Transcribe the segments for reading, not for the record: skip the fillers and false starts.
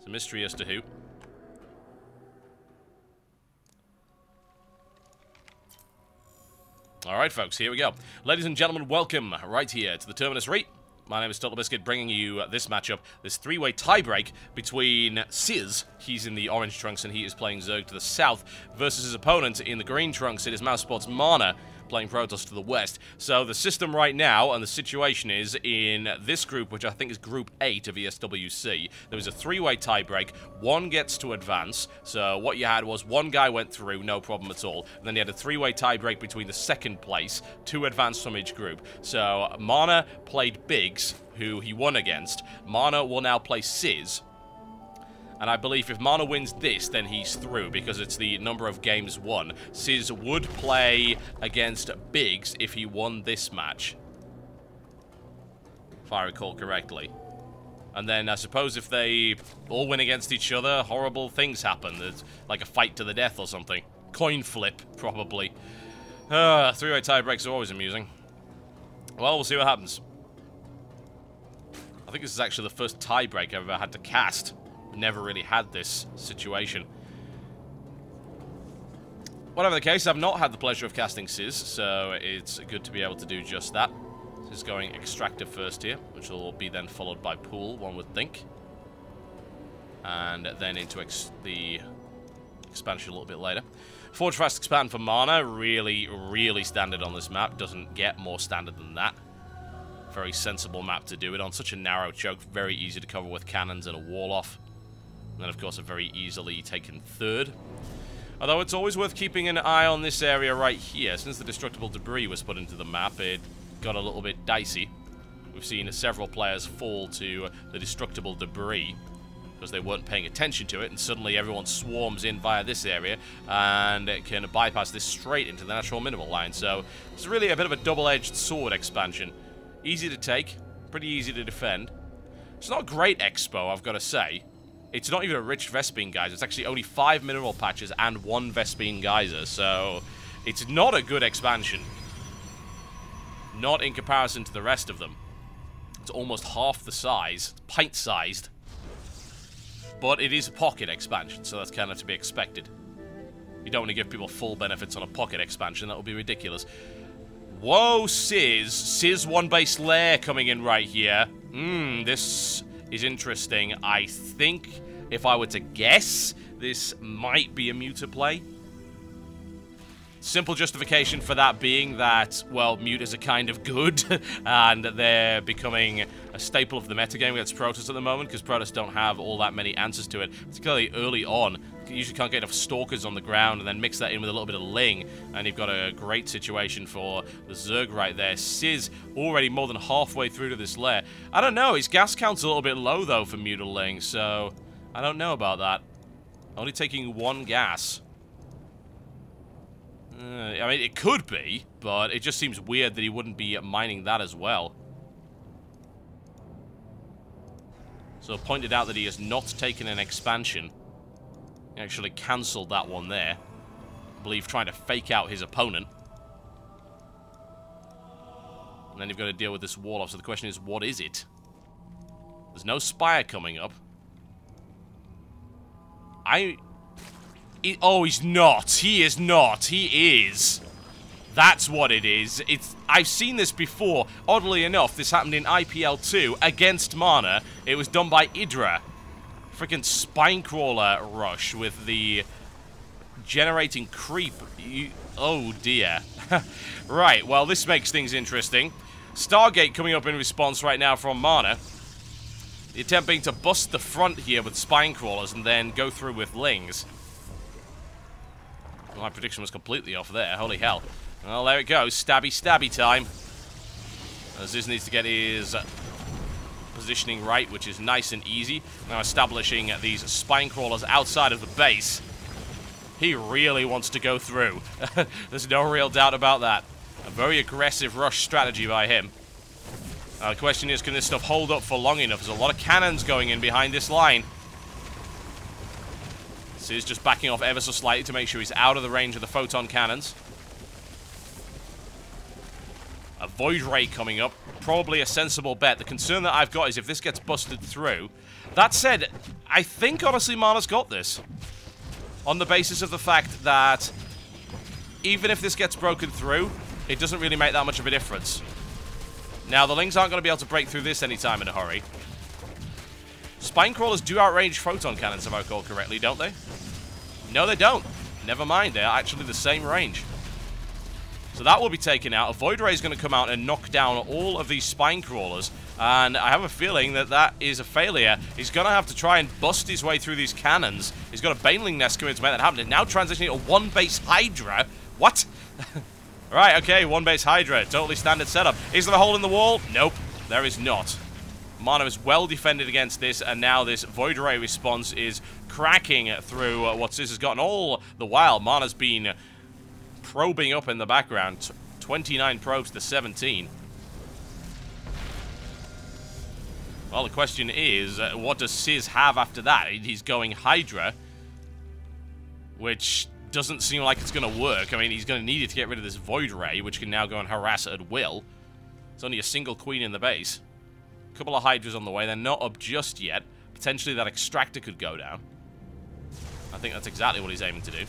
a mystery as to who. Alright, folks, here we go. Ladies and gentlemen, welcome right here to the Terminus Re. My name is Totalbiscuit, bringing you this matchup, this three-way tiebreak between sYz, he's in the orange trunks and he is playing Zerg to the south, versus his opponent in the green trunks, it is Mousesports Mana, playing Protoss to the west. So the system right now, and the situation is, in this group, which I think is Group 8 of ESWC, there was a three-way tiebreak. One gets to advance, so what you had was one guy went through, no problem at all, and then you had a three-way tiebreak between the second place, two advanced from each group. So Mana played Biggs, who he won against. Mana will now play sYz. And I believe if Mana wins this, then he's through, because it's the number of games won. sYz would play against Biggs if he won this match, if I recall correctly. And then I suppose if they all win against each other, horrible things happen. There's like a fight to the death or something. Coin flip, probably. Three-way tiebreaks are always amusing. Well, we'll see what happens. I think this is actually the first tiebreak I've ever had to cast. Never really had this situation. Whatever the case, I've not had the pleasure of casting sYz, so it's good to be able to do just that. This is going Extractor first here, which will be then followed by Pool, one would think. And then into the expansion a little bit later. Forge Fast Expand for Mana, really, really standard on this map. Doesn't get more standard than that. Very sensible map to do it on. Such a narrow choke, very easy to cover with cannons and a wall off. And then, of course, a very easily taken third. Although it's always worth keeping an eye on this area right here. Since the destructible debris was put into the map, it got a little bit dicey. We've seen several players fall to the destructible debris because they weren't paying attention to it, and suddenly everyone swarms in via this area, and it can bypass this straight into the natural minimal line. So it's really a bit of a double-edged sword expansion. Easy to take, pretty easy to defend. It's not a great expo, I've got to say. It's not even a rich Vespene geyser. It's actually only 5 mineral patches and 1 Vespene geyser, so it's not a good expansion. Not in comparison to the rest of them. It's almost half the size, pint-sized. But it is a pocket expansion, so that's kind of to be expected. You don't want to give people full benefits on a pocket expansion, that would be ridiculous. Whoa, sYz. sYz one-base lair coming in right here. This is interesting. I think, if I were to guess, this might be a Muta play. Simple justification for that being that, well, Mutas are kind of good, and they're becoming a staple of the metagame against Protoss at the moment, because Protoss don't have all that many answers to it, particularly early on. You usually can't get enough Stalkers on the ground, and then mix that in with a little bit of Ling, and you've got a great situation for the Zerg right there. sYz already more than halfway through to this lair. I don't know, his gas count's a little bit low, though, for Muta Ling, so I don't know about that. Only taking 1 gas. I mean, it could be, but it just seems weird that he wouldn't be mining that as well. So pointed out that he has not taken an expansion. He actually cancelled that one there. I believe trying to fake out his opponent. And then you've got to deal with this wall off, so the question is, what is it? There's no Spire coming up. Oh, he's not. He is not. He is. That's what it is. I've seen this before. Oddly enough, this happened in IPL 2 against Mana. It was done by Idra. Freaking Spinecrawler rush with the generating creep. Oh, dear. Right, well, this makes things interesting. Stargate coming up in response right now from Mana. Attempting to bust the front here with Spinecrawlers and then go through with Lings. My prediction was completely off there. Holy hell. Well, there it goes. Stabby, stabby time. sYz needs to get his positioning right, which is nice and easy. Now establishing these Spinecrawlers outside of the base. He really wants to go through. There's no real doubt about that. A very aggressive rush strategy by him. The question is, can this stuff hold up for long enough? There's a lot of cannons going in behind this line. sYz just backing off ever so slightly to make sure he's out of the range of the photon cannons. A Void Ray coming up. Probably a sensible bet. The concern that I've got is if this gets busted through, That said, I think, honestly, Mana's got this. On the basis of the fact that even if this gets broken through, it doesn't really make that much of a difference. Now, the Lings aren't going to be able to break through this anytime in a hurry. Spine Crawlers do outrange Photon Cannons, if I recall correctly, don't they? No, they don't. Never mind, they're actually the same range. So that will be taken out. A Void Ray is going to come out and knock down all of these Spine Crawlers. And I have a feeling that that is a failure. He's going to have to try and bust his way through these cannons. He's got a Baneling Nest coming to make that happen. And now transitioning to one-base Hydra. What? Right, okay, one-base Hydra. Totally standard setup. Is there a hole in the wall? Nope, there is not. Mana is well defended against this, and now this Void Ray response is cracking through what sYz has gotten. All the while, Mana's been probing up in the background. 29 probes to 17. Well, the question is, what does sYz have after that? He's going Hydra, which doesn't seem like it's going to work. I mean, he's going to need it to get rid of this Void Ray, which can now go and harass at will. There's only a single Queen in the base. A couple of Hydras on the way. They're not up just yet. Potentially that Extractor could go down. I think that's exactly what he's aiming to do.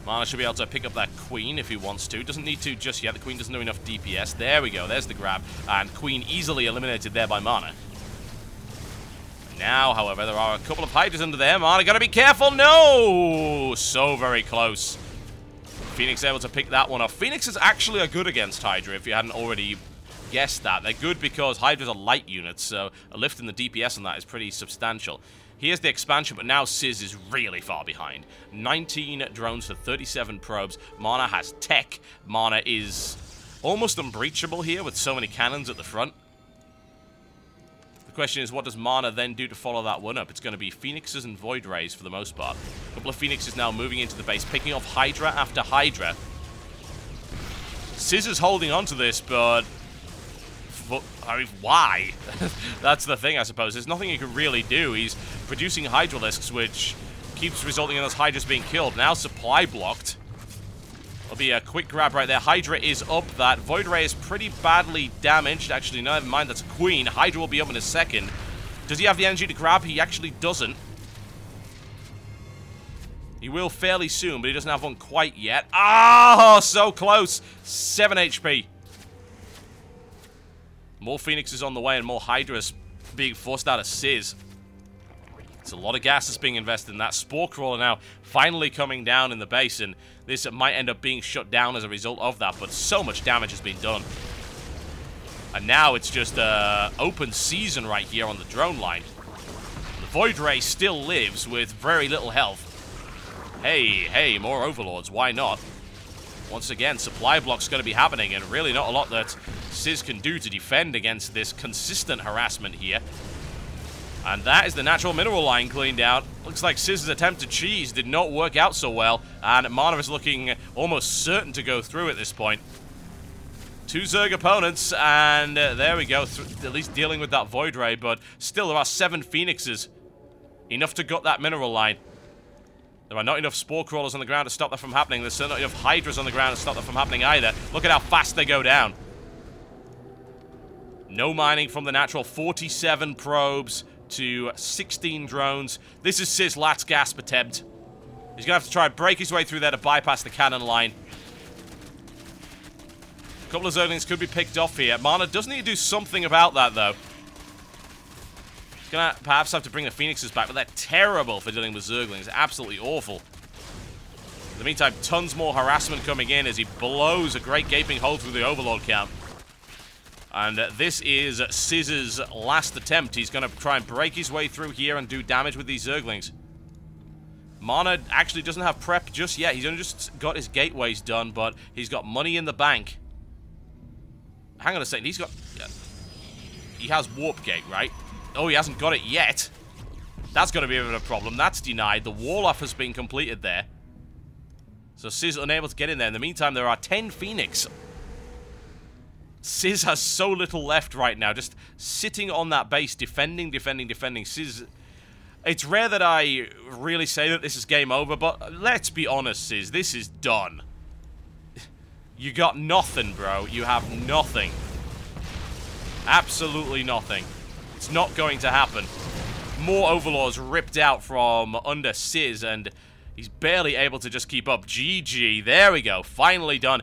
Mana should be able to pick up that Queen if he wants to. Doesn't need to just yet. The Queen doesn't do enough DPS. There we go. There's the grab. And Queen easily eliminated there by Mana. Now, however, there are a couple of Hydras under there. Mana gotta be careful. No! So very close. Phoenix able to pick that one off. Phoenixes actually are good against Hydra, if you hadn't already guessed that. They're good because Hydras are light units, so a lift in the DPS on that is pretty substantial. Here's the expansion, but now sYz is really far behind. 19 drones to 37 probes. Mana has tech. Mana is almost unbreachable here with so many cannons at the front. The question is, what does Mana then do to follow that one up? It's going to be Phoenixes and Void Rays for the most part. A couple of Phoenixes now moving into the base, picking off Hydra after Hydra. sYz is holding on to this, but I mean, why? That's the thing, I suppose. There's nothing he can really do. He's producing Hydralisks, which keeps resulting in those Hydras being killed. Now supply blocked. There'll be a quick grab right there. Hydra is up. That Void Ray is pretty badly damaged. Actually, never mind, that's a Queen. Hydra will be up in a second. Does he have the energy to grab? He actually doesn't. He will fairly soon, but he doesn't have one quite yet. Ah, oh, so close. 7 HP. More Phoenixes on the way and more Hydras being forced out of sYz. It's a lot of gas that's being invested in that. Spore Crawler now finally coming down in the base, and this might end up being shut down as a result of that, but so much damage has been done. And now it's just open season right here on the drone line. The Void Ray still lives with very little health. Hey, more Overlords, why not? Once again, supply block's going to be happening, and really not a lot that sYz can do to defend against this consistent harassment here. And that is the natural mineral line cleaned out. Looks like sYz's attempt to cheese did not work out so well, and Mana is looking almost certain to go through at this point. 2 Zerg opponents, and there we go, at least dealing with that Void Ray, but still there are 7 Phoenixes. Enough to gut that mineral line. There are not enough Spore Crawlers on the ground to stop that from happening. There's still not enough Hydras on the ground to stop that from happening either. Look at how fast they go down. No mining from the natural. 47 probes to 16 drones. This is sYz's last gasp attempt. He's going to have to try and break his way through there to bypass the cannon line. A couple of Zerglings could be picked off here. Mana does need to do something about that, though. Gonna perhaps have to bring the Phoenixes back, but they're terrible for dealing with Zerglings. Absolutely awful. In the meantime, tons more harassment coming in as he blows a great gaping hole through the Overlord camp. And this is sYz's last attempt. He's gonna try and break his way through here and do damage with these Zerglings. Mana actually doesn't have prep just yet. He's only just got his gateways done, but he's got money in the bank. Hang on a second, he's got... he has Warp Gate, right? Oh, he hasn't got it yet. That's going to be a bit of a problem. That's denied. The wall-off has been completed there. So sYz unable to get in there. In the meantime, there are 10 Phoenix. sYz has so little left right now. Just sitting on that base, defending. sYz... it's rare that I really say that this is game over, but let's be honest, sYz. This is done. You got nothing, bro. You have nothing. Absolutely nothing. It's not going to happen. More Overlords ripped out from under sYz, and he's barely able to just keep up. GG. There we go. Finally done.